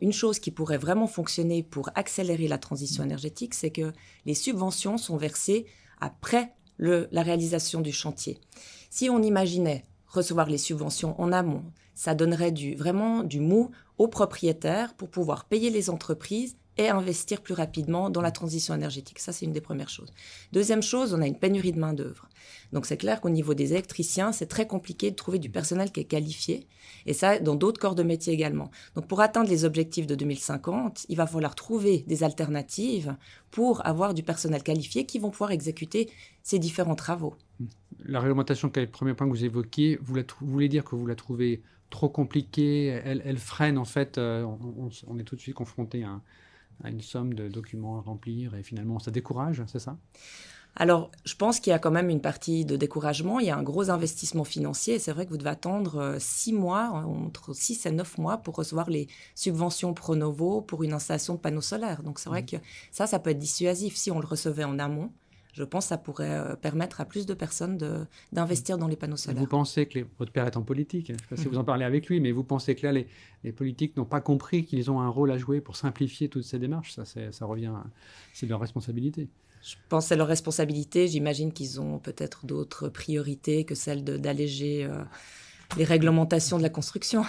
une chose qui pourrait vraiment fonctionner pour accélérer la transition énergétique, c'est que les subventions sont versées après la réalisation du chantier. Si on imaginait recevoir les subventions en amont, ça donnerait vraiment du mou aux propriétaires pour pouvoir payer les entreprises et investir plus rapidement dans la transition énergétique. Ça, c'est une des premières choses. Deuxième chose, on a une pénurie de main-d'œuvre. Donc, c'est clair qu'au niveau des électriciens, c'est très compliqué de trouver du personnel qui est qualifié. Et ça, dans d'autres corps de métier également. Donc, pour atteindre les objectifs de 2050, il va falloir trouver des alternatives pour avoir du personnel qualifié qui vont pouvoir exécuter ces différents travaux. La réglementation, qui est le premier point que vous évoquiez, vous voulez dire que vous la trouvez trop compliquée, elle freine en fait, on est tout de suite confronté à une somme de documents à remplir et finalement ça décourage, c'est ça? Alors, je pense qu'il y a quand même une partie de découragement. Il y a un gros investissement financier. C'est vrai que vous devez attendre 6 mois, entre 6 et 9 mois pour recevoir les subventions Pronovo pour une installation de panneaux solaires. Donc, c'est vrai que ça peut être dissuasif. Si on le recevait en amont, je pense que ça pourrait permettre à plus de personnes d'investir dans les panneaux solaires. Vous pensez que votre père est en politique, je ne sais pas si vous en parlez avec lui, mais vous pensez que là, les politiques n'ont pas compris qu'ils ont un rôle à jouer pour simplifier toutes ces démarches? Ça revient, c'est leur responsabilité. Je pense que c'est leur responsabilité. J'imagine qu'ils ont peut-être d'autres priorités que celle d'alléger les réglementations de la construction.